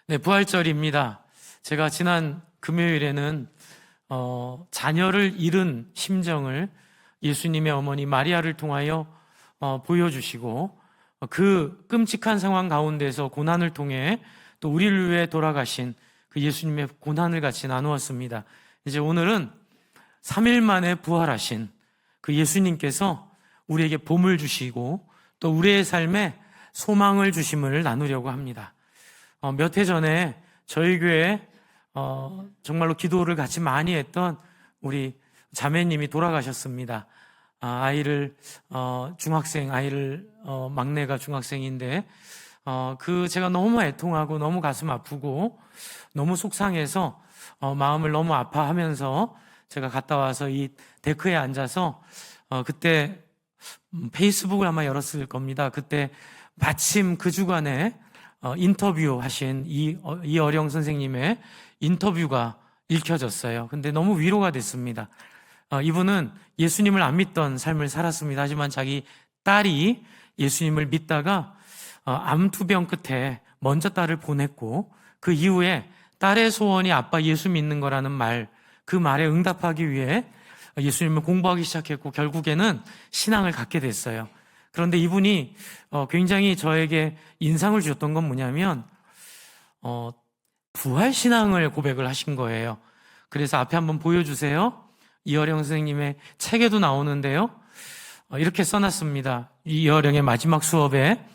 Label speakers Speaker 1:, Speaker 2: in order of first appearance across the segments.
Speaker 1: 네, 부활절입니다. 제가 지난 금요일에는 자녀를 잃은 심정을 예수님의 어머니 마리아를 통하여 보여주시고 그 끔찍한 상황 가운데서 고난을 통해 또 우리를 위해 돌아가신 그 예수님의 고난을 같이 나누었습니다. 이제 오늘은 3일 만에 부활하신 그 예수님께서 우리에게 봄을 주시고 또 우리의 삶에 소망을 주심을 나누려고 합니다. 몇 해 전에 저희 교회에 정말로 기도를 같이 많이 했던 우리 자매님이 돌아가셨습니다. 아이를 막내가 중학생인데 제가 너무 애통하고 너무 가슴 아프고 너무 속상해서 마음을 너무 아파하면서 제가 갔다 와서 이 데크에 앉아서 그때 페이스북을 아마 열었을 겁니다. 그때 마침 그 주간에 인터뷰 하신 이어령 선생님의 인터뷰가 읽혀졌어요. 근데 너무 위로가 됐습니다. 이분은 예수님을 안 믿던 삶을 살았습니다. 하지만 자기 딸이 예수님을 믿다가 암투병 끝에 먼저 딸을 보냈고 그 이후에 딸의 소원이 아빠 예수 믿는 거라는 말, 그 말에 응답하기 위해 예수님을 공부하기 시작했고 결국에는 신앙을 갖게 됐어요. 그런데 이분이 굉장히 저에게 인상을 주셨던 건 뭐냐면 부활신앙을 고백을 하신 거예요. 그래서 앞에 한번 보여주세요. 이어령 선생님의 책에도 나오는데요. 이렇게 써놨습니다. 이어령의 마지막 수업에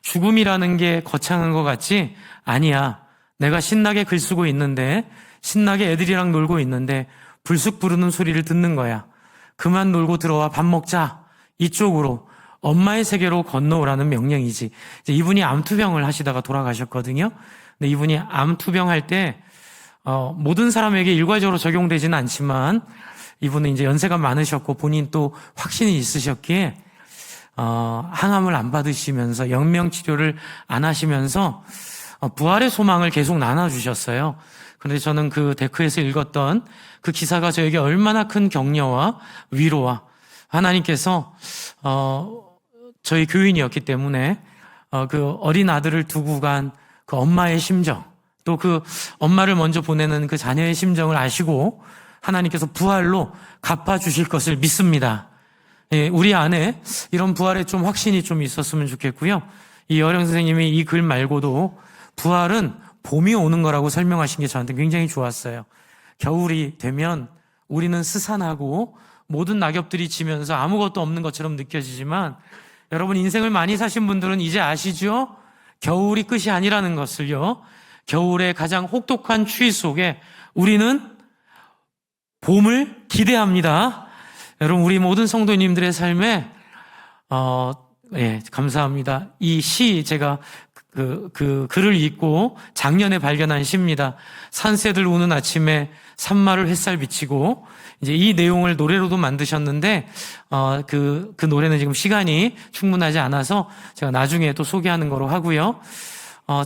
Speaker 1: 죽음이라는 게 거창한 것 같지? 아니야. 내가 신나게 글 쓰고 있는데 신나게 애들이랑 놀고 있는데 불쑥 부르는 소리를 듣는 거야. 그만 놀고 들어와 밥 먹자. 이쪽으로 엄마의 세계로 건너오라는 명령이지. 이분이 암투병을 하시다가 돌아가셨거든요. 근데 이분이 암투병 할 때 모든 사람에게 일괄적으로 적용되지는 않지만 이분은 이제 연세가 많으셨고 본인 또 확신이 있으셨기에 항암을 안 받으시면서 영명치료를 안 하시면서 부활의 소망을 계속 나눠주셨어요. 그런데 저는 그 데크에서 읽었던 그 기사가 저에게 얼마나 큰 격려와 위로와 하나님께서 저희 교인이었기 때문에 그 어린 아들을 두고 간 그 엄마의 심정, 또 그 엄마를 먼저 보내는 그 자녀의 심정을 아시고 하나님께서 부활로 갚아주실 것을 믿습니다. 예, 우리 안에 이런 부활에 좀 확신이 좀 있었으면 좋겠고요. 이 여령 선생님이 이 글 말고도 부활은 봄이 오는 거라고 설명하신 게 저한테 굉장히 좋았어요. 겨울이 되면 우리는 스산하고 모든 낙엽들이 지면서 아무것도 없는 것처럼 느껴지지만 여러분 인생을 많이 사신 분들은 이제 아시죠? 겨울이 끝이 아니라는 것을요. 겨울의 가장 혹독한 추위 속에 우리는 봄을 기대합니다. 여러분 우리 모든 성도님들의 삶에 감사합니다. 이 시 제가 그 글을 읽고 작년에 발견한 시입니다. 산새들 우는 아침에 산마를 햇살 비치고 이제 이 내용을 노래로도 만드셨는데 그 노래는 지금 시간이 충분하지 않아서 제가 나중에 또 소개하는 거로 하고요.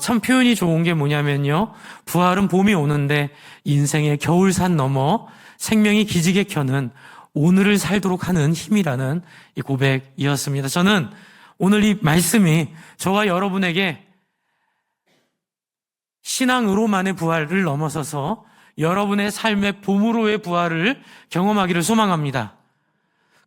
Speaker 1: 참 표현이 좋은 게 뭐냐면요. 부활은 봄이 오는데 인생의 겨울산 넘어 생명이 기지개 켜는 오늘을 살도록 하는 힘이라는 이 고백이었습니다. 저는 오늘 이 말씀이 저와 여러분에게 신앙으로만의 부활을 넘어서서 여러분의 삶의 봄으로의 부활을 경험하기를 소망합니다.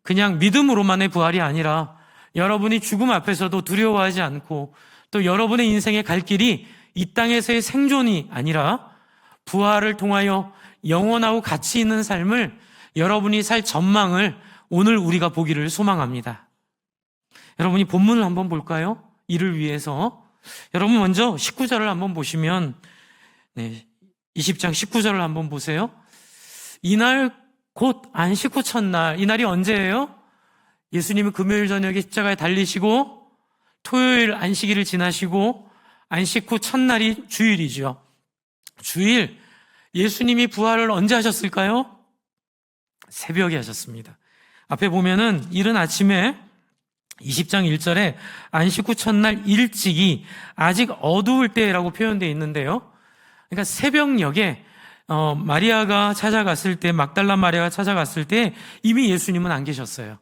Speaker 1: 그냥 믿음으로만의 부활이 아니라 여러분이 죽음 앞에서도 두려워하지 않고 또 여러분의 인생의 갈 길이 이 땅에서의 생존이 아니라 부활을 통하여 영원하고 가치 있는 삶을 여러분이 살 전망을 오늘 우리가 보기를 소망합니다. 여러분이 본문을 한번 볼까요? 이를 위해서 여러분 먼저 19절을 한번 보시면 20장 19절을 한번 보세요. 이날 곧 안식 후 첫날, 이날이 언제예요? 예수님은 금요일 저녁에 십자가에 달리시고 토요일 안식일을 지나시고 안식 후 첫날이 주일이죠. 주일, 예수님이 부활을 언제 하셨을까요? 새벽에 하셨습니다. 앞에 보면은 이른 아침에 20장 1절에 안식 후 첫날 일찍이 아직 어두울 때라고 표현되어 있는데요. 그러니까 새벽녘에 마리아가 찾아갔을 때, 막달라 마리아가 찾아갔을 때 이미 예수님은 안 계셨어요.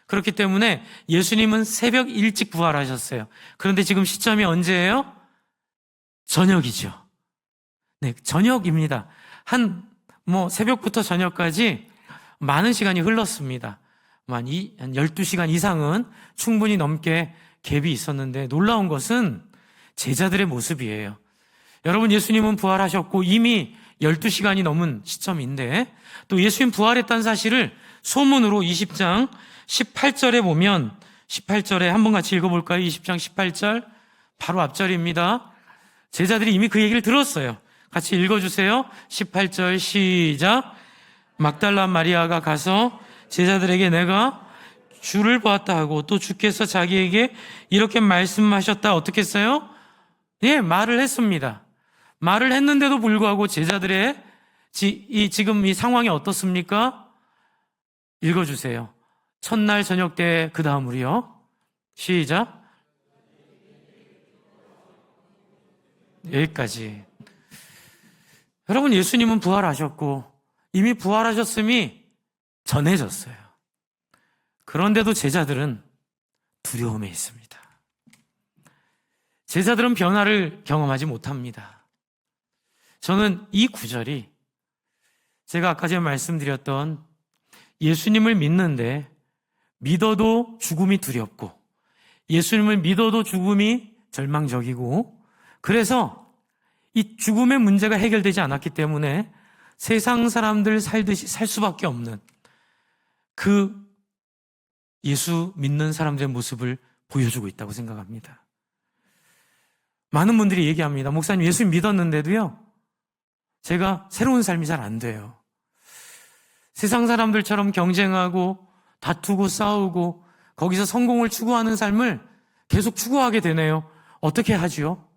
Speaker 1: 그렇기 때문에 예수님은 새벽 일찍 부활하셨어요. 그런데 지금 시점이 언제예요? 저녁이죠. 네, 저녁입니다. 새벽부터 저녁까지 많은 시간이 흘렀습니다. 한 12시간 이상은 충분히 넘게 갭이 있었는데 놀라운 것은 제자들의 모습이에요. 여러분, 예수님은 부활하셨고 이미 12시간이 넘은 시점인데 또 예수님 부활했다는 사실을 소문으로 20장 18절에 보면 18절에 한번 같이 읽어볼까요? 20장 18절 바로 앞절입니다. 제자들이 이미 그 얘기를 들었어요. 같이 읽어주세요. 18절 시작. 막달라 마리아가 가서 제자들에게 내가 주를 보았다 하고 또 주께서 자기에게 이렇게 말씀하셨다. 어떻게 했어요? 예, 말을 했습니다. 말을 했는데도 불구하고 제자들의 지금 이 상황이 어떻습니까? 읽어주세요. 첫날 저녁 때 그 다음으로요. 시작. 여기까지. 여러분, 예수님은 부활하셨고 이미 부활하셨음이 전해졌어요. 그런데도 제자들은 두려움에 있습니다. 제자들은 변화를 경험하지 못합니다. 저는 이 구절이 제가 아까 전에 말씀드렸던 예수님을 믿는데 믿어도 죽음이 두렵고 예수님을 믿어도 죽음이 절망적이고 그래서 이 죽음의 문제가 해결되지 않았기 때문에 세상 사람들 살듯이 살 수밖에 없는 그 예수 믿는 사람들의 모습을 보여주고 있다고 생각합니다. 많은 분들이 얘기합니다. 목사님, 예수 믿었는데도요, 제가 새로운 삶이 잘 안 돼요. 세상 사람들처럼 경쟁하고 다투고 싸우고 거기서 성공을 추구하는 삶을 계속 추구하게 되네요. 어떻게 하지요?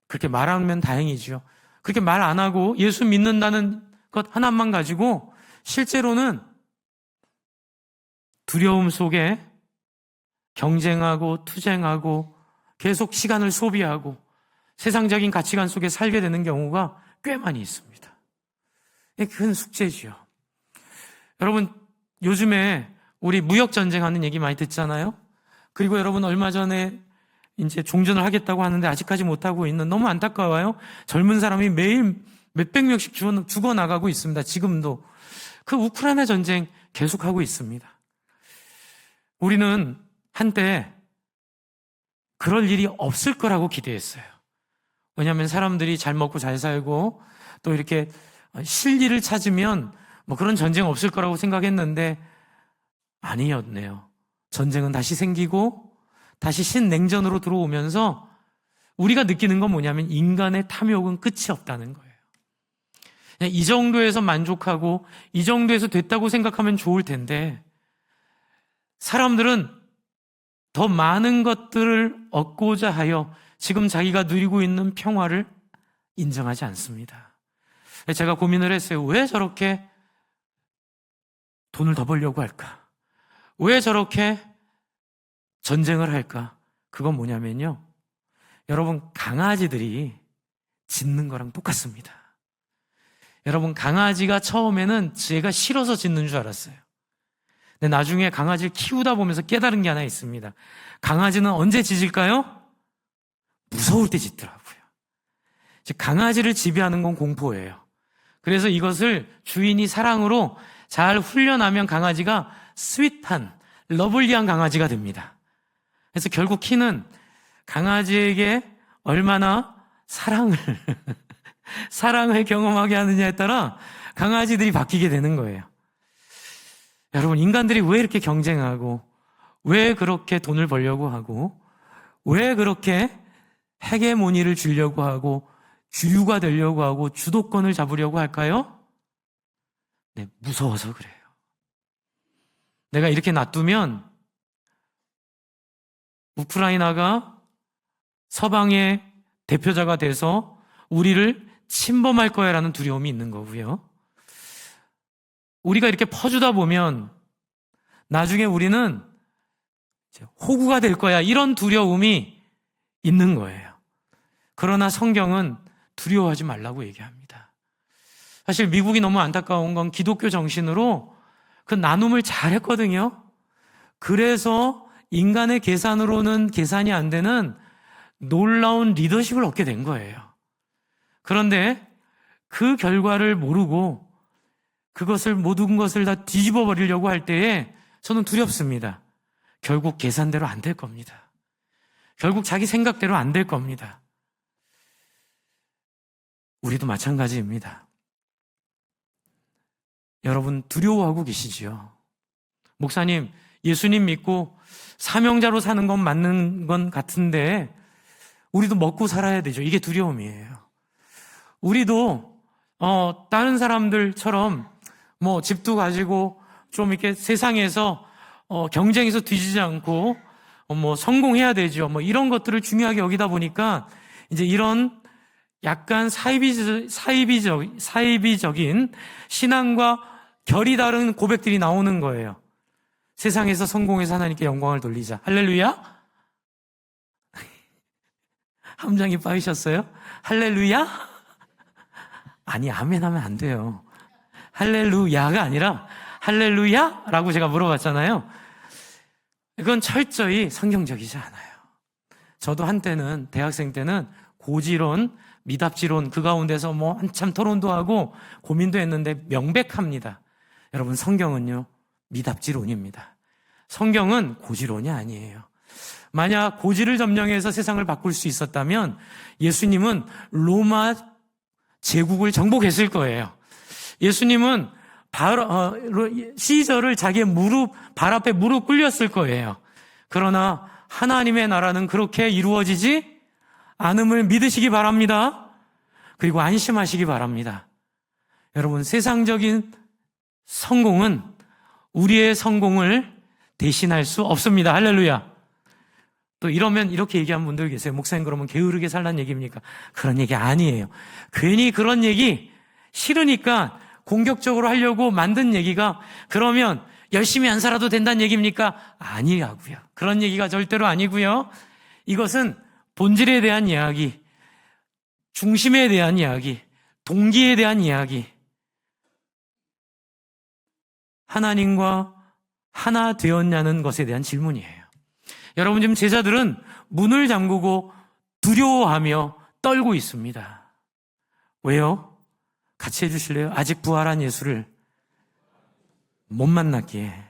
Speaker 1: 그렇게 말하면 다행이지요. 그렇게 말 안 하고 예수 믿는다는 것 하나만 가지고 실제로는 두려움 속에 경쟁하고 투쟁하고 계속 시간을 소비하고 세상적인 가치관 속에 살게 되는 경우가 꽤 많이 있습니다. 큰 숙제지요. 여러분, 요즘에 우리 무역전쟁하는 얘기 많이 듣잖아요. 그리고 여러분, 얼마 전에 이제 종전을 하겠다고 하는데 아직까지 못하고 있는, 너무 안타까워요. 젊은 사람이 매일 몇백 명씩 죽어나가고 있습니다. 지금도. 그 우크라이나 전쟁 계속하고 있습니다. 우리는 한때 그럴 일이 없을 거라고 기대했어요. 왜냐하면 사람들이 잘 먹고 잘 살고 또 이렇게 실리를 찾으면 그런 전쟁 없을 거라고 생각했는데 아니었네요. 전쟁은 다시 생기고 다시 신냉전으로 들어오면서 우리가 느끼는 건 뭐냐면 인간의 탐욕은 끝이 없다는 거예요. 그냥 이 정도에서 만족하고 이 정도에서 됐다고 생각하면 좋을 텐데 사람들은 더 많은 것들을 얻고자 하여 지금 자기가 누리고 있는 평화를 인정하지 않습니다. 제가 고민을 했어요. 왜 저렇게 돈을 더 벌려고 할까? 왜 저렇게 전쟁을 할까? 그건 뭐냐면요. 여러분, 강아지들이 짖는 거랑 똑같습니다. 여러분, 강아지가 처음에는 제가 싫어서 짖는 줄 알았어요. 근데 나중에 강아지를 키우다 보면서 깨달은 게 하나 있습니다. 강아지는 언제 짖을까요? 무서울 때 짖더라고요. 강아지를 지배하는 건 공포예요. 그래서 이것을 주인이 사랑으로 잘 훈련하면 강아지가 스윗한, 러블리한 강아지가 됩니다. 그래서 결국 키는 강아지에게 얼마나 사랑을 경험하게 하느냐에 따라 강아지들이 바뀌게 되는 거예요. 여러분, 인간들이 왜 이렇게 경쟁하고 왜 그렇게 돈을 벌려고 하고 왜 그렇게 헤게모니를 주려고 하고 주유가 되려고 하고 주도권을 잡으려고 할까요? 네, 무서워서 그래요. 내가 이렇게 놔두면 우크라이나가 서방의 대표자가 돼서 우리를 침범할 거야라는 두려움이 있는 거고요. 우리가 이렇게 퍼주다 보면 나중에 우리는 호구가 될 거야, 이런 두려움이 있는 거예요. 그러나 성경은 두려워하지 말라고 얘기합니다. 사실 미국이 너무 안타까운 건 기독교 정신으로 그 나눔을 잘했거든요. 그래서 인간의 계산으로는 계산이 안 되는 놀라운 리더십을 얻게 된 거예요. 그런데 그 결과를 모르고 그것을 모든 것을 다 뒤집어 버리려고 할 때에 저는 두렵습니다. 결국 계산대로 안 될 겁니다. 결국 자기 생각대로 안 될 겁니다. 우리도 마찬가지입니다. 여러분 두려워하고 계시지요? 목사님, 예수님 믿고 사명자로 사는 건 맞는 건 같은데 우리도 먹고 살아야 되죠. 이게 두려움이에요. 우리도 다른 사람들처럼 뭐 집도 가지고 좀 이렇게 세상에서 경쟁에서 뒤지지 않고 뭐 성공해야 되죠. 뭐 이런 것들을 중요하게 여기다 보니까 이제 이런 약간 사이비적인 신앙과 결이 다른 고백들이 나오는 거예요. 세상에서 성공해서 하나님께 영광을 돌리자. 할렐루야? 함정이 빠이셨어요? 할렐루야? 아니, 아멘 하면 안 돼요. 할렐루야가 아니라 할렐루야라고 제가 물어봤잖아요. 이건 철저히 성경적이지 않아요. 저도 한때는 대학생 때는 고지론, 미답지론 그 가운데서 뭐 한참 토론도 하고 고민도 했는데 명백합니다. 여러분, 성경은요 미답지론입니다. 성경은 고지론이 아니에요. 만약 고지를 점령해서 세상을 바꿀 수 있었다면 예수님은 로마 제국을 정복했을 거예요. 예수님은 시저를 자기의 발 앞에 무릎 꿇렸을 거예요. 그러나 하나님의 나라는 그렇게 이루어지지 않음을 믿으시기 바랍니다. 그리고 안심하시기 바랍니다. 여러분, 세상적인 성공은 우리의 성공을 대신할 수 없습니다. 할렐루야. 또 이러면 이렇게 얘기하는 분들 계세요. 목사님, 그러면 게으르게 살란 얘기입니까? 그런 얘기 아니에요. 괜히 그런 얘기 싫으니까 공격적으로 하려고 만든 얘기가 그러면 열심히 안 살아도 된다는 얘기입니까? 아니라고요. 그런 얘기가 절대로 아니고요. 이것은 본질에 대한 이야기, 중심에 대한 이야기, 동기에 대한 이야기, 하나님과 하나 되었냐는 것에 대한 질문이에요. 여러분, 지금 제자들은 문을 잠그고 두려워하며 떨고 있습니다. 왜요? 같이 해주실래요? 아직 부활한 예수를 못 만났기에.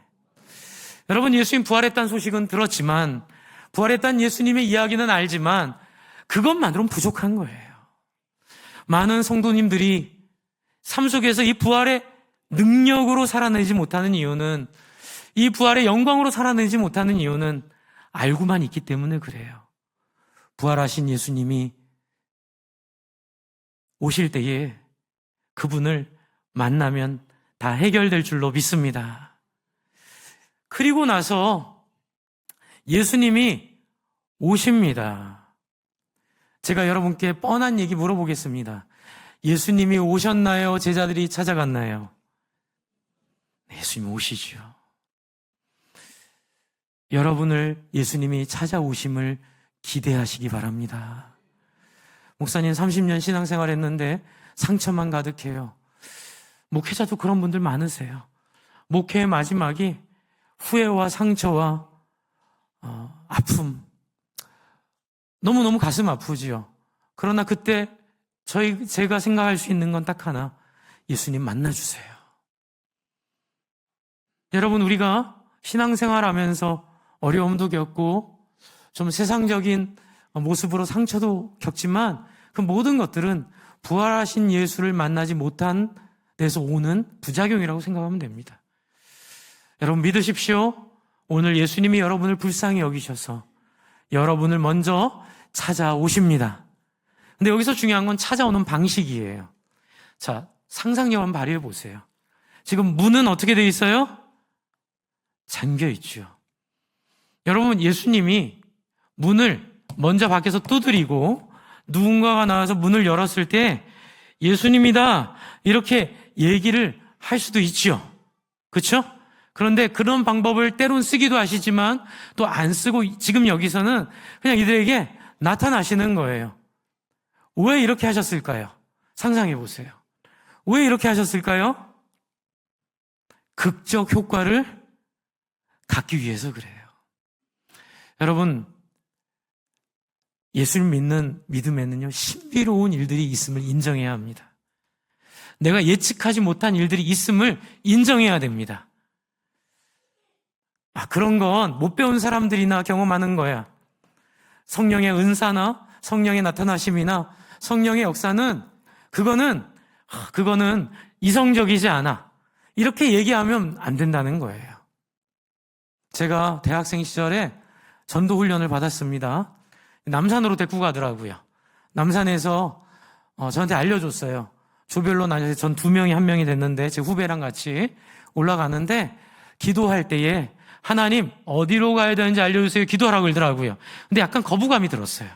Speaker 1: 여러분, 예수님 부활했다는 소식은 들었지만, 부활했다는 예수님의 이야기는 알지만 그것만으로는 부족한 거예요. 많은 성도님들이 삶 속에서 이 부활의 능력으로 살아내지 못하는 이유는, 이 부활의 영광으로 살아내지 못하는 이유는 알고만 있기 때문에 그래요. 부활하신 예수님이 오실 때에 그분을 만나면 다 해결될 줄로 믿습니다. 그리고 나서 예수님이 오십니다. 제가 여러분께 뻔한 얘기 물어보겠습니다. 예수님이 오셨나요? 제자들이 찾아갔나요? 예수님이 오시죠. 여러분을 예수님이 찾아오심을 기대하시기 바랍니다. 목사님 30년 신앙생활 했는데 상처만 가득해요. 목회자도 그런 분들 많으세요. 목회의 마지막이 후회와 상처와 아픔, 너무너무 가슴 아프지요. 그러나 그때 제가 생각할 수 있는 건 딱 하나, 예수님 만나주세요. 여러분, 우리가 신앙생활 하면서 어려움도 겪고 좀 세상적인 모습으로 상처도 겪지만 그 모든 것들은 부활하신 예수를 만나지 못한 데서 오는 부작용이라고 생각하면 됩니다. 여러분, 믿으십시오. 오늘 예수님이 여러분을 불쌍히 여기셔서 여러분을 먼저 찾아오십니다. 근데 여기서 중요한 건 찾아오는 방식이에요. 자, 상상력 한번 발휘해 보세요. 지금 문은 어떻게 돼 있어요? 잠겨 있죠. 여러분, 예수님이 문을 먼저 밖에서 두드리고 누군가가 나와서 문을 열었을 때 예수님이다 이렇게 얘기를 할 수도 있죠. 그렇죠? 그런데 그런 방법을 때론 쓰기도 하시지만 또 안 쓰고 지금 여기서는 그냥 이들에게 나타나시는 거예요. 왜 이렇게 하셨을까요? 상상해 보세요. 왜 이렇게 하셨을까요? 극적 효과를 갖기 위해서 그래요. 여러분, 예수를 믿는 믿음에는요, 신비로운 일들이 있음을 인정해야 합니다. 내가 예측하지 못한 일들이 있음을 인정해야 됩니다. 그런 건 못 배운 사람들이나 경험하는 거야. 성령의 은사나 성령의 나타나심이나 성령의 역사는 그거는 이성적이지 않아. 이렇게 얘기하면 안 된다는 거예요. 제가 대학생 시절에 전도 훈련을 받았습니다. 남산으로 데리고 가더라고요. 남산에서 저한테 알려줬어요. 조별로 나뉘어서 전 2명이 1명이 됐는데 제 후배랑 같이 올라가는데 기도할 때에 하나님 어디로 가야 되는지 알려주세요. 기도하라고 그러더라고요. 근데 약간 거부감이 들었어요.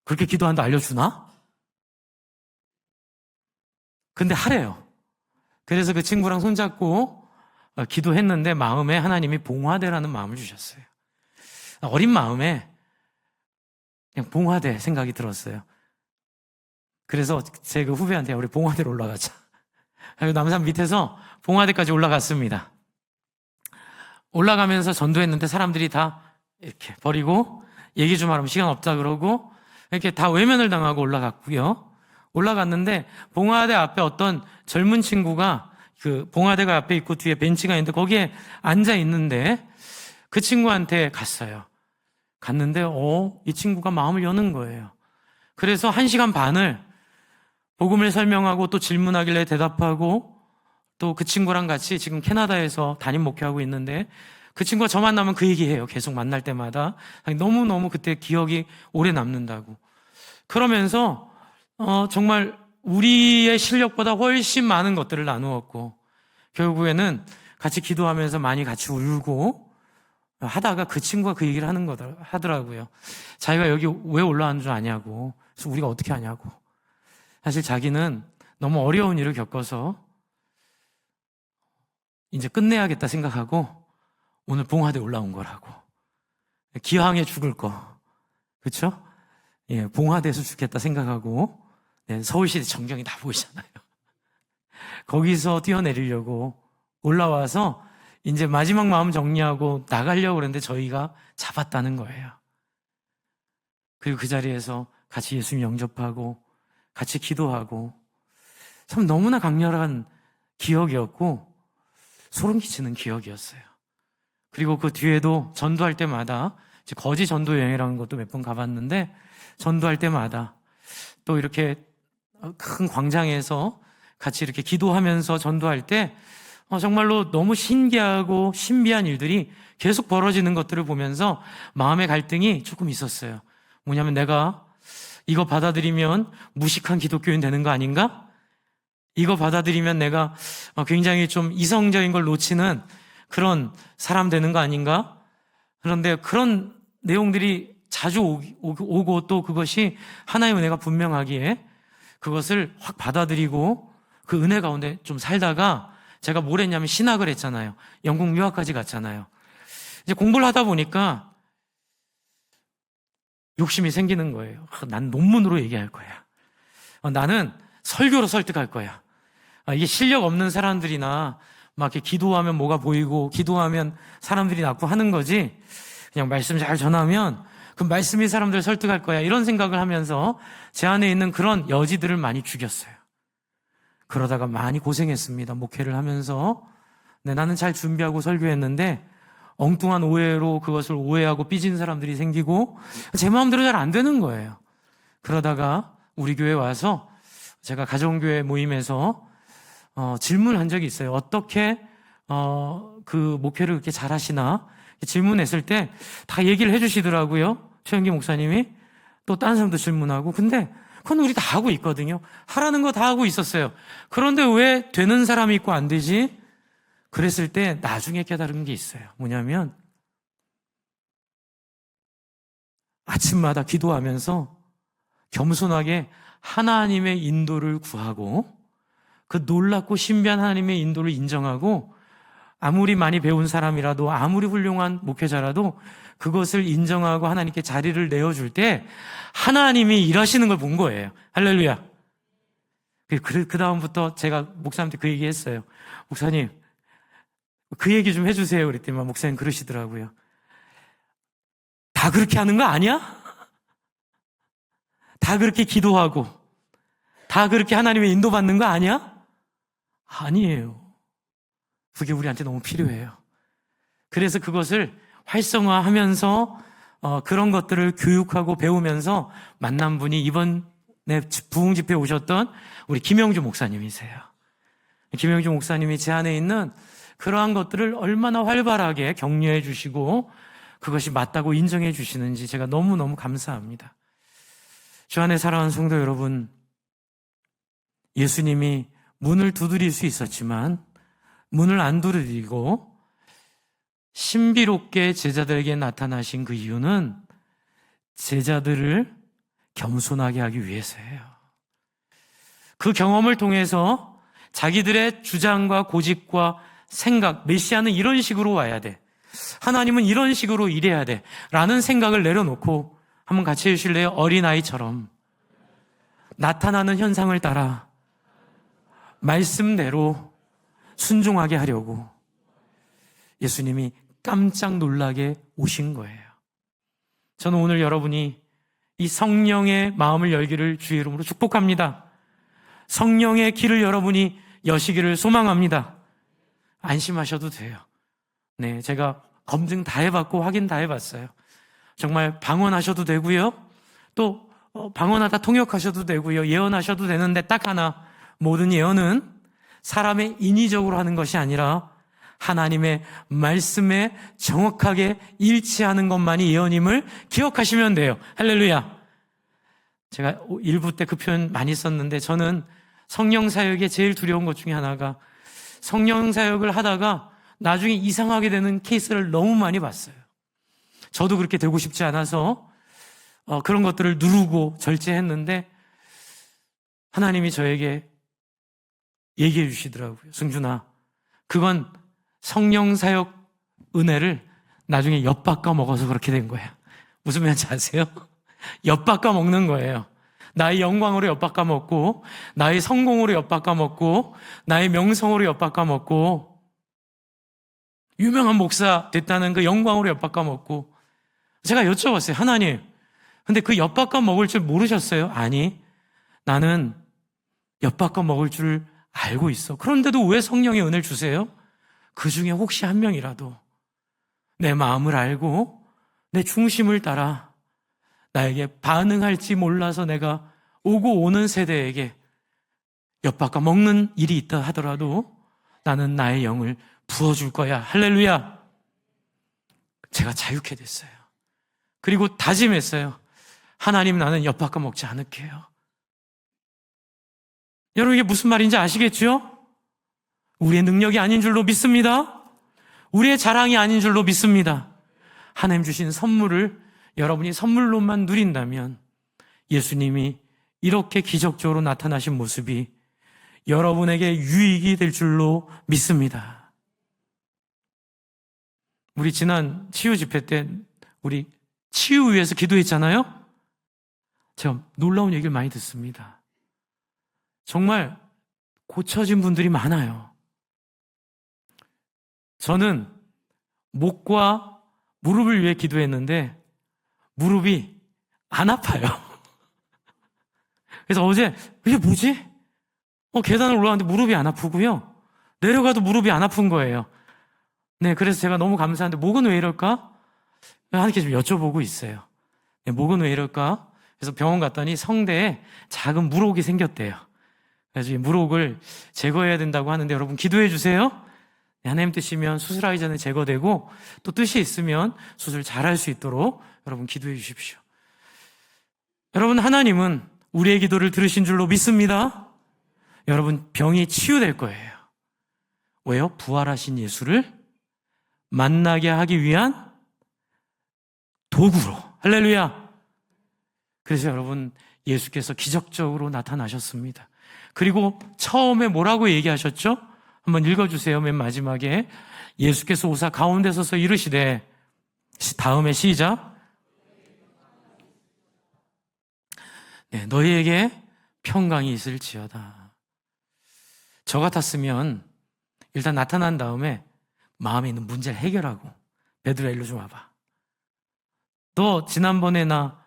Speaker 1: 그렇게 기도하는데 알려주나? 근데 하래요. 그래서 그 친구랑 손잡고 기도했는데 마음에 하나님이 봉화대라는 마음을 주셨어요. 어린 마음에 그냥 봉화대 생각이 들었어요. 그래서 제 그 후배한테 우리 봉화대로 올라가자. 남산 밑에서 봉화대까지 올라갔습니다. 올라가면서 전도했는데 사람들이 다 이렇게 버리고 얘기 좀 하면 시간 없다 그러고 이렇게 다 외면을 당하고 올라갔고요. 올라갔는데 봉화대 앞에 어떤 젊은 친구가 그 봉화대가 앞에 있고 뒤에 벤치가 있는데 거기에 앉아 있는데 그 친구한테 갔어요. 갔는데 이 친구가 마음을 여는 거예요. 그래서 1시간 반을 복음을 설명하고 또 질문하길래 대답하고 또 그 친구랑 같이 지금 캐나다에서 담임 목회하고 있는데 그 친구가 저 만나면 그 얘기해요. 계속 만날 때마다 너무너무 그때 기억이 오래 남는다고. 그러면서 정말 우리의 실력보다 훨씬 많은 것들을 나누었고 결국에는 같이 기도하면서 많이 같이 울고 하다가 그 친구가 그 얘기를 하더라고요. 자기가 여기 왜 올라온 줄 아냐고. 그래서 우리가 어떻게 하냐고. 사실 자기는 너무 어려운 일을 겪어서 이제 끝내야겠다 생각하고 오늘 봉화대 올라온 거라고. 기왕에 죽을 거. 그렇죠? 예, 봉화대에서 죽겠다 생각하고 서울시대 전경이 다 보이잖아요. 거기서 뛰어내리려고 올라와서 이제 마지막 마음 정리하고 나가려고 그랬는데 저희가 잡았다는 거예요. 그리고 그 자리에서 같이 예수님 영접하고 같이 기도하고 참 너무나 강렬한 기억이었고 소름 끼치는 기억이었어요. 그리고 그 뒤에도 전도할 때마다 거지 전도 여행이라는 것도 몇 번 가봤는데 전도할 때마다 또 이렇게 큰 광장에서 같이 이렇게 기도하면서 전도할 때 정말로 너무 신기하고 신비한 일들이 계속 벌어지는 것들을 보면서 마음의 갈등이 조금 있었어요. 뭐냐면 내가 이거 받아들이면 무식한 기독교인 되는 거 아닌가? 이거 받아들이면 내가 굉장히 좀 이성적인 걸 놓치는 그런 사람 되는 거 아닌가? 그런데 그런 내용들이 자주 오고 또 그것이 하나의 은혜가 분명하기에 그것을 확 받아들이고 그 은혜 가운데 좀 살다가 제가 뭘 했냐면 신학을 했잖아요. 영국 유학까지 갔잖아요. 이제 공부를 하다 보니까 욕심이 생기는 거예요. 난 논문으로 얘기할 거야. 나는 설교로 설득할 거야. 이게 실력 없는 사람들이나 막 이렇게 기도하면 뭐가 보이고 기도하면 사람들이 낫고 하는 거지. 그냥 말씀 잘 전하면 그 말씀이 사람들을 설득할 거야. 이런 생각을 하면서 제 안에 있는 그런 여지들을 많이 죽였어요. 그러다가 많이 고생했습니다. 목회를 하면서. 나는 잘 준비하고 설교했는데 엉뚱한 오해로 그것을 오해하고 삐진 사람들이 생기고 제 마음대로 잘 안 되는 거예요. 그러다가 우리 교회 와서 제가 가정교회 모임에서 질문한 적이 있어요. 어떻게 그 목회를 그렇게 잘하시나 질문했을 때 다 얘기를 해주시더라고요. 최영기 목사님이. 또 다른 사람도 질문하고. 근데 그건 우리 다 하고 있거든요. 하라는 거 다 하고 있었어요. 그런데 왜 되는 사람이 있고 안 되지? 그랬을 때 나중에 깨달은 게 있어요. 뭐냐면 아침마다 기도하면서 겸손하게 하나님의 인도를 구하고 그 놀랍고 신비한 하나님의 인도를 인정하고 아무리 많이 배운 사람이라도 아무리 훌륭한 목회자라도 그것을 인정하고 하나님께 자리를 내어줄 때 하나님이 일하시는 걸 본 거예요. 할렐루야. 그 다음부터 제가 목사님한테 그 얘기 했어요. 목사님 그 얘기 좀 해주세요. 그랬더니 목사님 그러시더라고요. 다 그렇게 하는 거 아니야? 다 그렇게 기도하고 다 그렇게 하나님의 인도받는 거 아니야? 아니에요. 그게 우리한테 너무 필요해요. 그래서 그것을 활성화하면서 그런 것들을 교육하고 배우면서 만난 분이 이번에 부흥집회에 오셨던 우리 김영주 목사님이세요. 김영주 목사님이 제 안에 있는 그러한 것들을 얼마나 활발하게 격려해 주시고 그것이 맞다고 인정해 주시는지 제가 너무너무 감사합니다. 주 안에 사랑하는 성도 여러분, 예수님이 문을 두드릴 수 있었지만 문을 안 두드리고 신비롭게 제자들에게 나타나신 그 이유는 제자들을 겸손하게 하기 위해서예요. 그 경험을 통해서 자기들의 주장과 고집과 생각, 메시아는 이런 식으로 와야 돼, 하나님은 이런 식으로 일해야 돼 라는 생각을 내려놓고 한번 같이 해주실래요? 어린아이처럼 나타나는 현상을 따라 말씀대로 순종하게 하려고 예수님이 깜짝 놀라게 오신 거예요. 저는 오늘 여러분이 이 성령의 마음을 열기를 주의 이름으로 축복합니다. 성령의 길을 여러분이 여시기를 소망합니다. 안심하셔도 돼요. 네, 제가 검증 다 해봤고 확인 다 해봤어요. 정말 방언하셔도 되고요. 또 방언하다 통역하셔도 되고요. 예언하셔도 되는데 딱 하나, 모든 예언은 사람의 인위적으로 하는 것이 아니라 하나님의 말씀에 정확하게 일치하는 것만이 예언임을 기억하시면 돼요. 할렐루야. 제가 일부 때 그 표현 많이 썼는데 저는 성령 사역에 제일 두려운 것 중에 하나가 성령 사역을 하다가 나중에 이상하게 되는 케이스를 너무 많이 봤어요. 저도 그렇게 되고 싶지 않아서 그런 것들을 누르고 절제했는데 하나님이 저에게 얘기해 주시더라고요. 승준아, 그건 성령 사역 은혜를 나중에 엿바꿔 먹어서 그렇게 된 거야. 무슨 말인지 아세요? 엿바꿔 먹는 거예요. 나의 영광으로 엿바꿔 먹고 나의 성공으로 엿바꿔 먹고 나의 명성으로 엿바꿔 먹고 유명한 목사 됐다는 그 영광으로 엿바꿔 먹고. 제가 여쭤봤어요. 하나님, 근데 그 엿바꿔 먹을 줄 모르셨어요? 아니, 나는 엿바꿔 먹을 줄 알고 있어. 그런데도 왜 성령의 은혜를 주세요? 그 중에 혹시 한 명이라도 내 마음을 알고 내 중심을 따라 나에게 반응할지 몰라서 내가 오고 오는 세대에게 엿바꿔 먹는 일이 있다 하더라도 나는 나의 영을 부어줄 거야. 할렐루야. 제가 자유케 됐어요. 그리고 다짐했어요. 하나님, 나는 엿바꿔 먹지 않을게요. 여러분, 이게 무슨 말인지 아시겠죠? 우리의 능력이 아닌 줄로 믿습니다. 우리의 자랑이 아닌 줄로 믿습니다. 하나님 주신 선물을 여러분이 선물로만 누린다면 예수님이 이렇게 기적적으로 나타나신 모습이 여러분에게 유익이 될 줄로 믿습니다. 우리 지난 치유 집회 때 우리 치유 위해서 기도했잖아요. 제가 놀라운 얘기를 많이 듣습니다. 정말 고쳐진 분들이 많아요. 저는 목과 무릎을 위해 기도했는데 무릎이 안 아파요. 그래서 어제 이게 뭐지? 계단을 올라갔는데 무릎이 안 아프고요. 내려가도 무릎이 안 아픈 거예요. 네, 그래서 제가 너무 감사한데 목은 왜 이럴까? 하나님께 좀 여쭤보고 있어요. 네, 목은 왜 이럴까? 그래서 병원 갔더니 성대에 작은 물혹이 생겼대요. 그래서 이 물혹을 제거해야 된다고 하는데 여러분 기도해 주세요. 하나님 뜻이면 수술하기 전에 제거되고 또 뜻이 있으면 수술 잘할 수 있도록 여러분 기도해 주십시오. 여러분, 하나님은 우리의 기도를 들으신 줄로 믿습니다. 여러분, 병이 치유될 거예요. 왜요? 부활하신 예수를 만나게 하기 위한 도구로. 할렐루야. 그래서 여러분, 예수께서 기적적으로 나타나셨습니다. 그리고 처음에 뭐라고 얘기하셨죠? 한번 읽어주세요. 맨 마지막에 예수께서 오사 가운데 서서 이르시되, 다음에 시작. 네, 너희에게 평강이 있을지어다. 저 같았으면 일단 나타난 다음에 마음에 있는 문제를 해결하고, 베드로야 일로 좀 와봐. 너 지난번에 나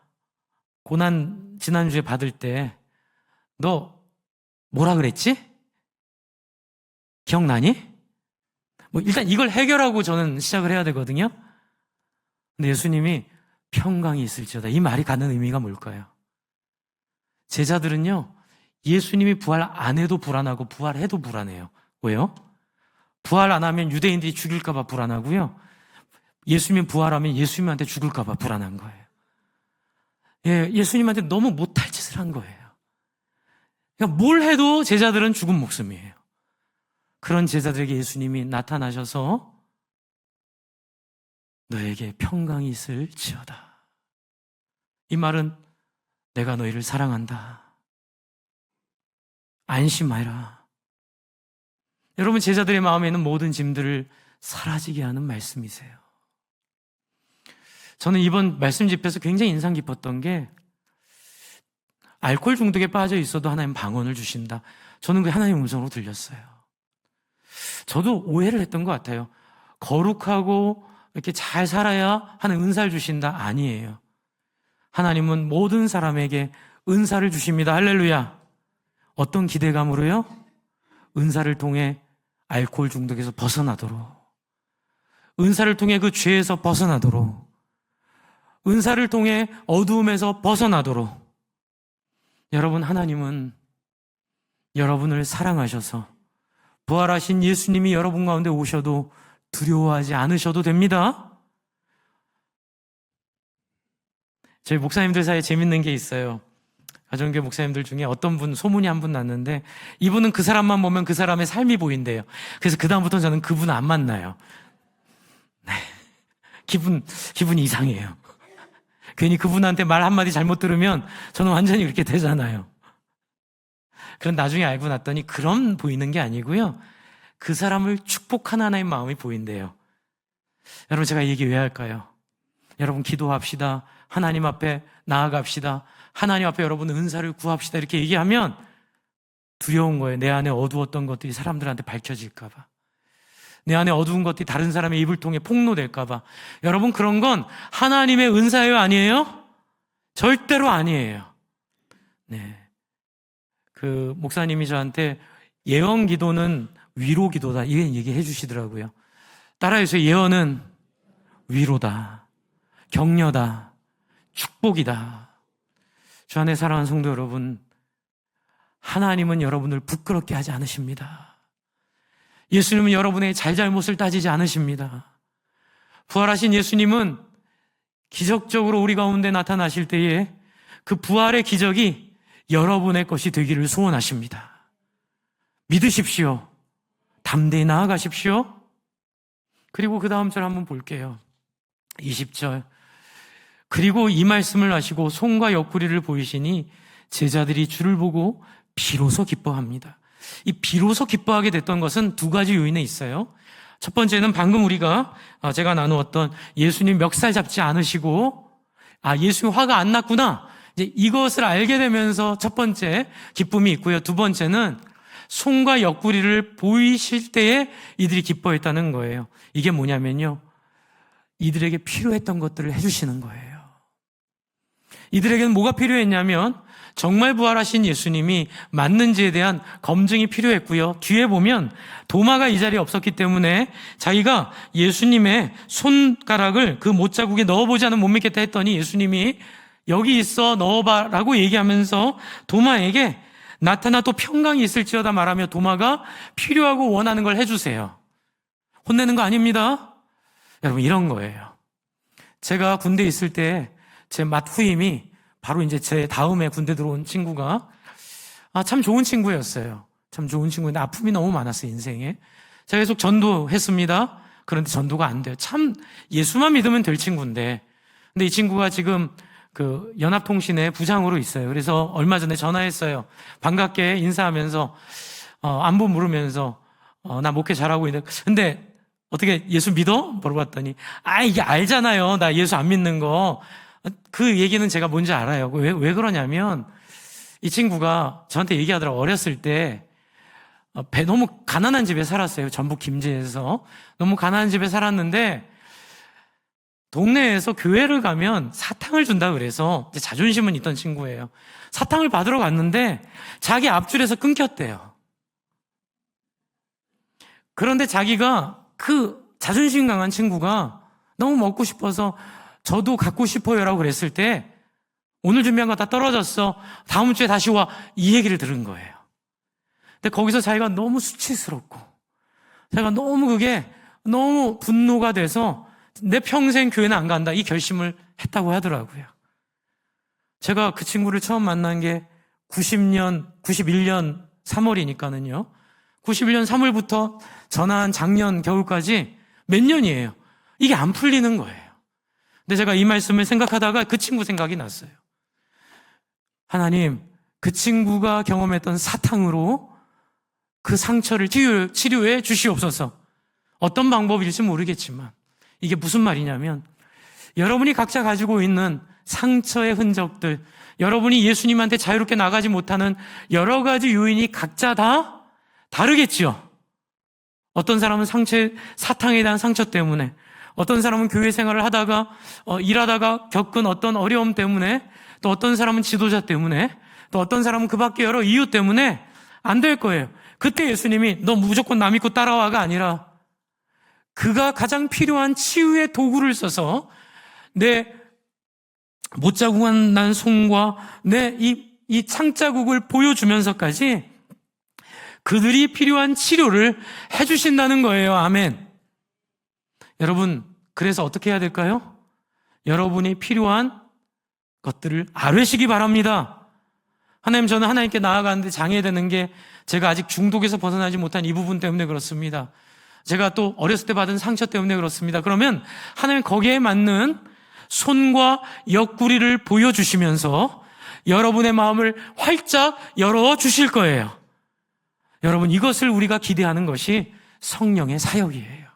Speaker 1: 고난 지난주에 받을 때 너 뭐라 그랬지? 기억나니? 뭐 일단 이걸 해결하고 저는 시작을 해야 되거든요. 근데 예수님이 평강이 있을지어다. 이 말이 갖는 의미가 뭘까요? 제자들은요, 예수님이 부활 안 해도 불안하고 부활해도 불안해요. 왜요? 부활 안 하면 유대인들이 죽일까봐 불안하고요. 예수님이 부활하면 예수님한테 죽을까봐 불안한 거예요. 예수님한테 너무 못할 짓을 한 거예요. 그러니까 뭘 해도 제자들은 죽은 목숨이에요. 그런 제자들에게 예수님이 나타나셔서 너에게 평강이 있을지어다. 이 말은 내가 너희를 사랑한다. 안심하라. 여러분, 제자들의 마음에 있는 모든 짐들을 사라지게 하는 말씀이세요. 저는 이번 말씀 집회에서 굉장히 인상 깊었던 게 알코올 중독에 빠져 있어도 하나님 방언을 주신다. 저는 그 하나님의 음성으로 들렸어요. 저도 오해를 했던 것 같아요. 거룩하고 이렇게 잘 살아야 하는 은사를 주신다. 아니에요. 하나님은 모든 사람에게 은사를 주십니다. 할렐루야. 어떤 기대감으로요? 은사를 통해 알코올 중독에서 벗어나도록, 은사를 통해 그 죄에서 벗어나도록, 은사를 통해 어두움에서 벗어나도록. 여러분, 하나님은 여러분을 사랑하셔서 부활하신 예수님이 여러분 가운데 오셔도 두려워하지 않으셔도 됩니다. 저희 목사님들 사이에 재밌는 게 있어요. 가정교회 목사님들 중에 어떤 분, 소문이 한 분 났는데 이분은 그 사람만 보면 그 사람의 삶이 보인대요. 그래서 그다음부터는 저는 그분 안 만나요. 기분이 이상해요. 괜히 그분한테 말 한마디 잘못 들으면 저는 완전히 그렇게 되잖아요. 그런 나중에 알고 났더니 그런 보이는 게 아니고요. 그 사람을 축복하는 하나의 마음이 보인대요. 여러분, 제가 이 얘기 왜 할까요? 여러분, 기도합시다. 하나님 앞에 나아갑시다. 하나님 앞에 여러분 은사를 구합시다. 이렇게 얘기하면 두려운 거예요. 내 안에 어두웠던 것들이 사람들한테 밝혀질까 봐. 내 안에 어두운 것들이 다른 사람의 입을 통해 폭로될까 봐. 여러분, 그런 건 하나님의 은사예요? 아니에요? 절대로 아니에요. 네. 그 목사님이 저한테 예언 기도는 위로 기도다, 이런 얘기해 주시더라고요. 따라해서 예언은 위로다, 격려다, 축복이다. 주 안에 사랑하는 성도 여러분, 하나님은 여러분을 부끄럽게 하지 않으십니다. 예수님은 여러분의 잘잘못을 따지지 않으십니다. 부활하신 예수님은 기적적으로 우리 가운데 나타나실 때에 그 부활의 기적이 여러분의 것이 되기를 소원하십니다. 믿으십시오. 담대히 나아가십시오. 그리고 그 다음 절 한번 볼게요. 20절. 그리고 이 말씀을 하시고 손과 옆구리를 보이시니 제자들이 주를 보고 비로소 기뻐합니다. 이 비로소 기뻐하게 됐던 것은 두 가지 요인에 있어요. 첫 번째는 방금 제가 나누었던 예수님 멱살 잡지 않으시고 예수님 화가 안 났구나, 이제 이것을 알게 되면서 첫 번째 기쁨이 있고요. 두 번째는 손과 옆구리를 보이실 때에 이들이 기뻐했다는 거예요. 이게 뭐냐면요, 이들에게 필요했던 것들을 해주시는 거예요. 이들에게는 뭐가 필요했냐면 정말 부활하신 예수님이 맞는지에 대한 검증이 필요했고요. 뒤에 보면 도마가 이 자리에 없었기 때문에 자기가 예수님의 손가락을 그 못자국에 넣어보지 않으면 못 믿겠다 했더니 예수님이 여기 있어 넣어봐라고 얘기하면서 도마에게 나타나 또 평강이 있을지어다 말하며 도마가 필요하고 원하는 걸 해주세요. 혼내는 거 아닙니다. 여러분, 이런 거예요. 제가 군대에 있을 때 제 맏후임이 바로 이제 제 다음에 군대 들어온 친구가 참 좋은 친구였어요. 참 좋은 친구인데 아픔이 너무 많았어요, 인생에. 제가 계속 전도했습니다. 그런데 전도가 안 돼요. 참 예수만 믿으면 될 친구인데. 근데 이 친구가 지금 그 연합통신의 부장으로 있어요. 그래서 얼마 전에 전화했어요. 반갑게 인사하면서 안부 물으면서 나 목회 잘하고 있는데 근데 어떻게 예수 믿어? 물어봤더니 이게 알잖아요. 나 예수 안 믿는 거. 그 얘기는 제가 뭔지 알아요. 왜 그러냐면 이 친구가 저한테 얘기하더라고요. 어렸을 때 너무 가난한 집에 살았어요. 전북 김제에서. 너무 가난한 집에 살았는데 동네에서 교회를 가면 사탕을 준다 그래서 이제 자존심은 있던 친구예요. 사탕을 받으러 갔는데 자기 앞줄에서 끊겼대요. 그런데 자기가 그 자존심 강한 친구가 너무 먹고 싶어서 저도 갖고 싶어요라고 그랬을 때 오늘 준비한 거 다 떨어졌어. 다음 주에 다시 와. 이 얘기를 들은 거예요. 근데 거기서 자기가 너무 수치스럽고 자기가 너무 그게 너무 분노가 돼서 내 평생 교회는 안 간다 이 결심을 했다고 하더라고요. 제가 그 친구를 처음 만난 게 91년 3월이니까는요. 91년 3월부터 전한 작년 겨울까지 몇 년이에요. 이게 안 풀리는 거예요. 근데 제가 이 말씀을 생각하다가 그 친구 생각이 났어요. 하나님, 그 친구가 경험했던 사탕으로 그 상처를 치료해 주시옵소서. 어떤 방법일지 모르겠지만 이게 무슨 말이냐면 여러분이 각자 가지고 있는 상처의 흔적들, 여러분이 예수님한테 자유롭게 나가지 못하는 여러 가지 요인이 각자 다 다르겠지요. 어떤 사람은 사탕에 대한 상처 때문에, 어떤 사람은 교회 생활을 하다가 일하다가 겪은 어떤 어려움 때문에, 또 어떤 사람은 지도자 때문에, 또 어떤 사람은 그 밖에 여러 이유 때문에 안 될 거예요. 그때 예수님이 너 무조건 남 믿고 따라와가 아니라 그가 가장 필요한 치유의 도구를 써서 내 못자국한 난 손과 내 이 창자국을 보여주면서까지 그들이 필요한 치료를 해주신다는 거예요. 아멘. 여러분, 그래서 어떻게 해야 될까요? 여러분이 필요한 것들을 아뢰시기 바랍니다. 하나님, 저는 하나님께 나아가는데 장애되는 게 제가 아직 중독에서 벗어나지 못한 이 부분 때문에 그렇습니다. 제가 또 어렸을 때 받은 상처 때문에 그렇습니다. 그러면 하나님 거기에 맞는 손과 옆구리를 보여주시면서 여러분의 마음을 활짝 열어주실 거예요. 여러분, 이것을 우리가 기대하는 것이 성령의 사역이에요.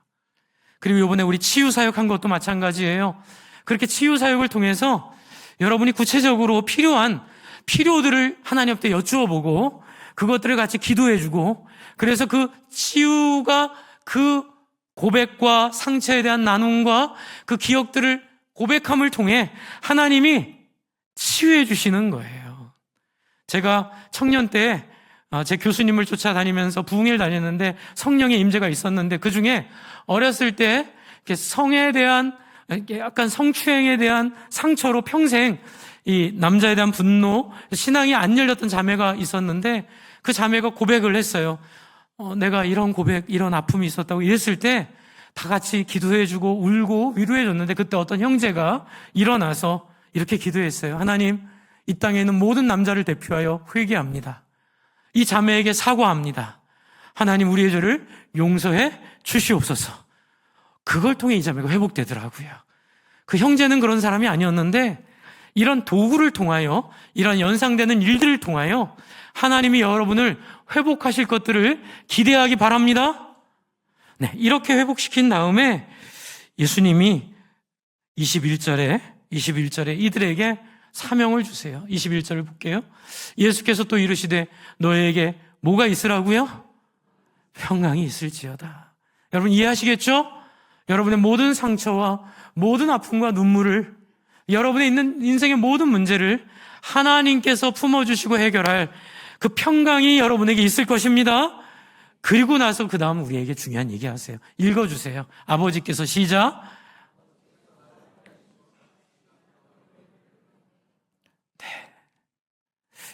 Speaker 1: 그리고 이번에 우리 치유 사역한 것도 마찬가지예요. 그렇게 치유 사역을 통해서 여러분이 구체적으로 필요한 필요들을 하나님 앞에 여쭈어보고 그것들을 같이 기도해주고, 그래서 그 치유가 그 고백과 상처에 대한 나눔과 그 기억들을 고백함을 통해 하나님이 치유해 주시는 거예요. 제가 청년 때 제 교수님을 쫓아다니면서 부흥회를 다녔는데 성령의 임재가 있었는데, 그중에 어렸을 때 성에 대한, 약간 성추행에 대한 상처로 평생 이 남자에 대한 분노, 신앙이 안 열렸던 자매가 있었는데 그 자매가 고백을 했어요. 내가 이런 고백, 이런 아픔이 있었다고 이랬을 때 다 같이 기도해주고 울고 위로해줬는데, 그때 어떤 형제가 일어나서 이렇게 기도했어요. 하나님, 이 땅에 있는 모든 남자를 대표하여 회개합니다. 이 자매에게 사과합니다. 하나님, 우리의 죄를 용서해 주시옵소서. 그걸 통해 이 자매가 회복되더라고요. 그 형제는 그런 사람이 아니었는데 이런 도구를 통하여, 이런 연상되는 일들을 통하여 하나님이 여러분을 회복하실 것들을 기대하기 바랍니다. 네, 이렇게 회복시킨 다음에 예수님이 21절에 이들에게 사명을 주세요. 21절을 볼게요. 예수께서 또 이르시되 너희에게 뭐가 있으라고요? 평강이 있을지어다. 여러분 이해하시겠죠? 여러분의 모든 상처와 모든 아픔과 눈물을, 여러분의 있는 인생의 모든 문제를 하나님께서 품어주시고 해결할 그 평강이 여러분에게 있을 것입니다. 그리고 나서 그 다음 우리에게 중요한 얘기 하세요. 읽어주세요. 아버지께서 시작. 네.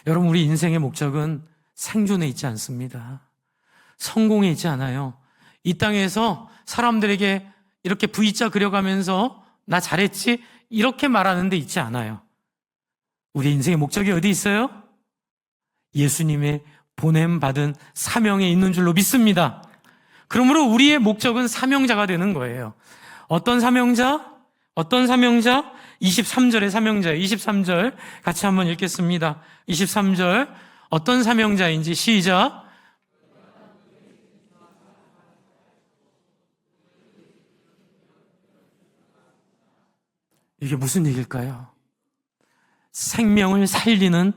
Speaker 1: 여러분, 우리 인생의 목적은 생존에 있지 않습니다. 성공에 있지 않아요. 이 땅에서 사람들에게 이렇게 V자 그려가면서 나 잘했지? 이렇게 말하는 데 있지 않아요. 우리 인생의 목적이 어디 있어요? 예수님의 보냄받은 사명에 있는 줄로 믿습니다. 그러므로 우리의 목적은 사명자가 되는 거예요. 어떤 사명자? 23절의 사명자예요. 23절 같이 한번 읽겠습니다. 23절 어떤 사명자인지 시작. 이게 무슨 얘기일까요? 생명을 살리는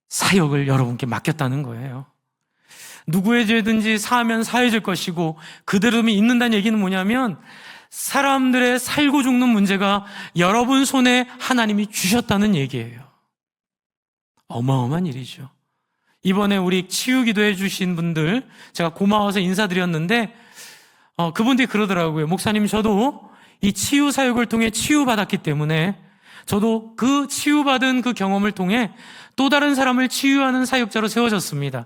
Speaker 1: 사역을 여러분께 맡겼다는 거예요. 누구의 죄든지 사하면 사해질 것이고 그대로이 있는다는 얘기는 뭐냐면 사람들의 살고 죽는 문제가 여러분 손에 하나님이 주셨다는 얘기예요. 어마어마한 일이죠. 이번에 우리 치유 기도해 주신 분들 제가 고마워서 인사드렸는데 그분들이 그러더라고요. 목사님, 저도 이 치유 사역을 통해 치유받았기 때문에 저도 그 치유받은 그 경험을 통해 또 다른 사람을 치유하는 사역자로 세워졌습니다.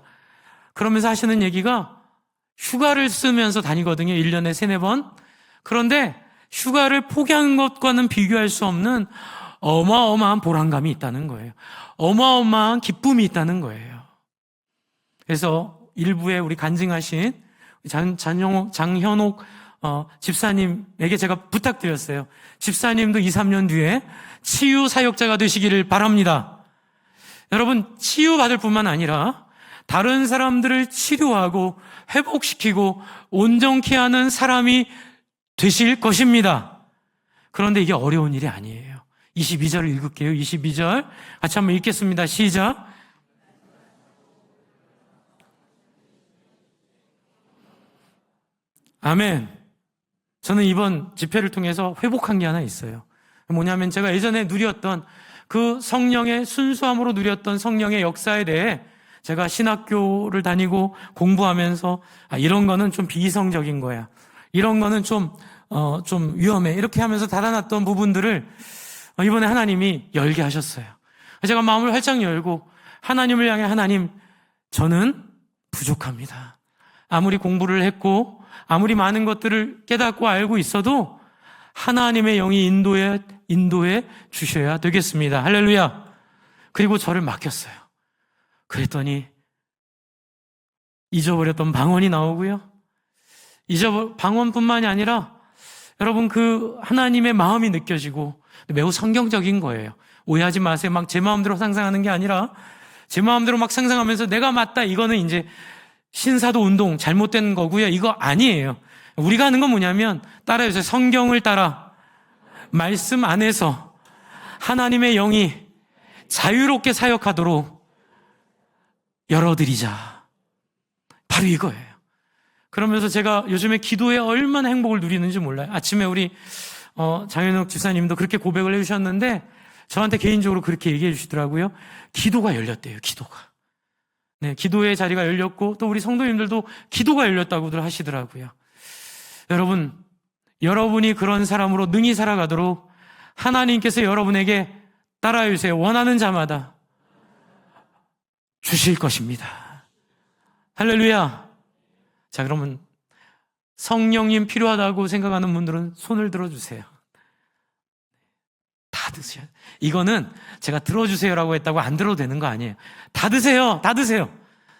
Speaker 1: 그러면서 하시는 얘기가 휴가를 쓰면서 다니거든요. 1년에 3-4번. 그런데 휴가를 포기한 것과는 비교할 수 없는 어마어마한 보람감이 있다는 거예요. 어마어마한 기쁨이 있다는 거예요. 그래서 일부에 우리 간증하신 장현옥 집사님에게 제가 부탁드렸어요. 집사님도 2-3년 뒤에 치유 사역자가 되시기를 바랍니다. 여러분, 치유받을 뿐만 아니라 다른 사람들을 치료하고 회복시키고 온전케 하는 사람이 되실 것입니다. 그런데 이게 어려운 일이 아니에요. 22절을 읽을게요. 22절 같이 한번 읽겠습니다. 시작. 아멘. 저는 이번 집회를 통해서 회복한 게 하나 있어요. 뭐냐면 제가 예전에 누렸던 그 성령의 순수함으로 누렸던 성령의 역사에 대해 제가 신학교를 다니고 공부하면서 이런 거는 좀 비이성적인 거야. 이런 거는 좀 위험해. 이렇게 하면서 닫아놨던 부분들을 이번에 하나님이 열게 하셨어요. 제가 마음을 활짝 열고 하나님을 향해 하나님, 저는 부족합니다. 아무리 공부를 했고 아무리 많은 것들을 깨닫고 알고 있어도 하나님의 영이 인도해 주셔야 되겠습니다. 할렐루야. 그리고 저를 맡겼어요. 그랬더니 잊어버렸던 방언이 나오고요. 방언뿐만이 아니라 여러분 그 하나님의 마음이 느껴지고 매우 성경적인 거예요. 오해하지 마세요. 막 제 마음대로 상상하는 게 아니라 제 마음대로 막 상상하면서 내가 맞다, 이거는 이제 신사도 운동 잘못된 거고요. 이거 아니에요. 우리가 하는 건 뭐냐면 따라해주세요. 성경을 따라 말씀 안에서 하나님의 영이 자유롭게 사역하도록 열어드리자. 바로 이거예요. 그러면서 제가 요즘에 기도에 얼마나 행복을 누리는지 몰라요. 아침에 우리 장현욱 집사님도 그렇게 고백을 해주셨는데 저한테 개인적으로 그렇게 얘기해 주시더라고요. 기도가 열렸대요. 기도가. 네, 기도의 자리가 열렸고 또 우리 성도님들도 기도가 열렸다고들 하시더라고요. 여러분, 여러분이 그런 사람으로 능히 살아가도록 하나님께서 여러분에게 따라해주세요. 원하는 자마다 주실 것입니다. 할렐루야. 자, 그러면 성령님 필요하다고 생각하는 분들은 손을 들어주세요. 다 드세요. 이거는 제가 들어주세요라고 했다고 안 들어도 되는 거 아니에요. 다 드세요. 다 드세요.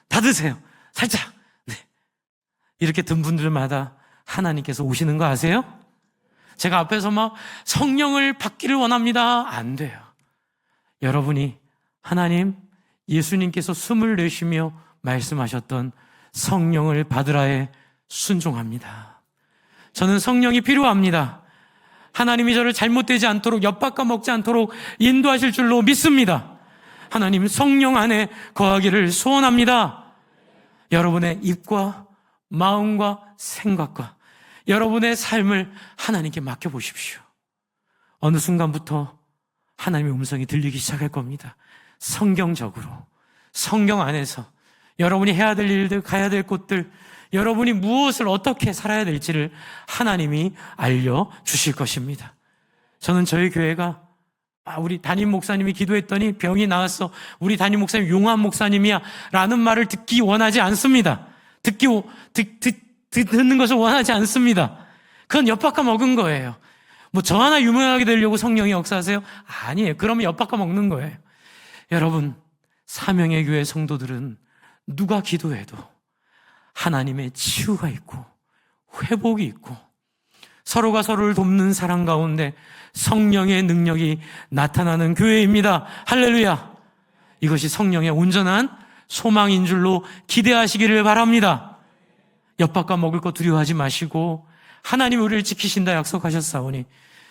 Speaker 1: 다 드세요. 살짝. 네. 이렇게 든 분들마다 하나님께서 오시는 거 아세요? 제가 앞에서 막 성령을 받기를 원합니다. 안 돼요. 여러분이 하나님, 예수님께서 숨을 내쉬며 말씀하셨던 성령을 받으라에 순종합니다. 저는 성령이 필요합니다. 하나님이 저를 잘못되지 않도록, 엿바꿔 먹지 않도록 인도하실 줄로 믿습니다. 하나님, 성령 안에 거하기를 소원합니다. 여러분의 입과 마음과 생각과 여러분의 삶을 하나님께 맡겨보십시오. 어느 순간부터 하나님의 음성이 들리기 시작할 겁니다. 성경적으로, 성경 안에서 여러분이 해야 될 일들, 가야 될 곳들, 여러분이 무엇을 어떻게 살아야 될지를 하나님이 알려주실 것입니다. 저는 저희 교회가 우리 담임 목사님이 기도했더니 병이 나았어, 우리 담임 목사님 용한 목사님이야 라는 말을 듣기 원하지 않습니다. 듣는 것을 원하지 않습니다. 그건 엿바꿔 먹은 거예요. 뭐 저 하나 유명하게 되려고 성령이 역사하세요? 아니에요. 그러면 엿바꿔 먹는 거예요. 여러분, 사명의 교회 성도들은 누가 기도해도 하나님의 치유가 있고 회복이 있고 서로가 서로를 돕는 사랑 가운데 성령의 능력이 나타나는 교회입니다. 할렐루야. 이것이 성령의 온전한 소망인 줄로 기대하시기를 바랍니다. 엿바꿔 먹을 거 두려워하지 마시고 하나님이 우리를 지키신다 약속하셨사오니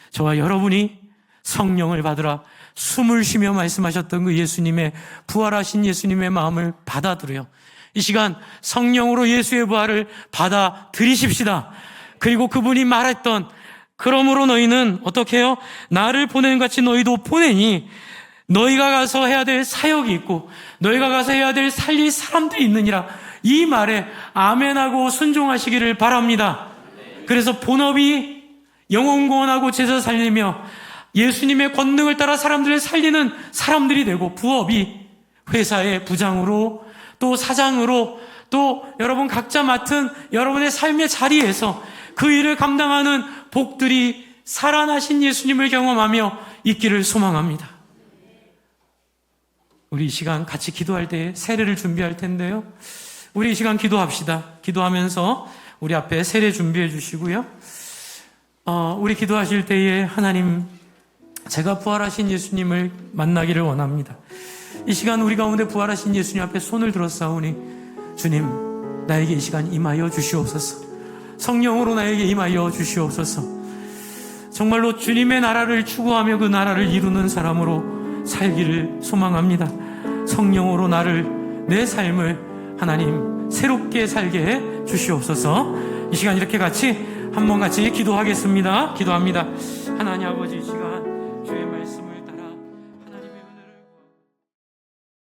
Speaker 1: 저와 여러분이 성령을 받으라 숨을 쉬며 말씀하셨던 그 예수님의, 부활하신 예수님의 마음을 받아들여 이 시간 성령으로 예수의 부활을 받아들이십시다. 그리고 그분이 말했던 그러므로 너희는 어떻게 해요? 나를 보내는 같이 너희도 보내니 너희가 가서 해야 될 사역이 있고 너희가 가서 해야 될 살릴 사람들이 있느니라. 이 말에 아멘하고 순종하시기를 바랍니다. 그래서 본업이 영혼구원하고 제사 살리며 예수님의 권능을 따라 사람들을 살리는 사람들이 되고, 부업이 회사의 부장으로 또 사장으로 또 여러분 각자 맡은 여러분의 삶의 자리에서 그 일을 감당하는 복들이 살아나신 예수님을 경험하며 있기를 소망합니다. 우리 이 시간 같이 기도할 때 세례를 준비할 텐데요. 우리 이 시간 기도합시다. 기도하면서 우리 앞에 세례 준비해 주시고요. 우리 기도하실 때에 하나님, 제가 부활하신 예수님을 만나기를 원합니다. 이 시간 우리 가운데 부활하신 예수님 앞에 손을 들었사오니 주님, 나에게 이 시간 임하여 주시옵소서. 성령으로 나에게 임하여 주시옵소서. 정말로 주님의 나라를 추구하며 그 나라를 이루는 사람으로 살기를 소망합니다. 성령으로 나를, 내 삶을 하나님 새롭게 살게 해 주시옵소서. 이 시간 이렇게 같이 한번 같이 기도하겠습니다. 기도합니다. 하나님 아버지, 이 시간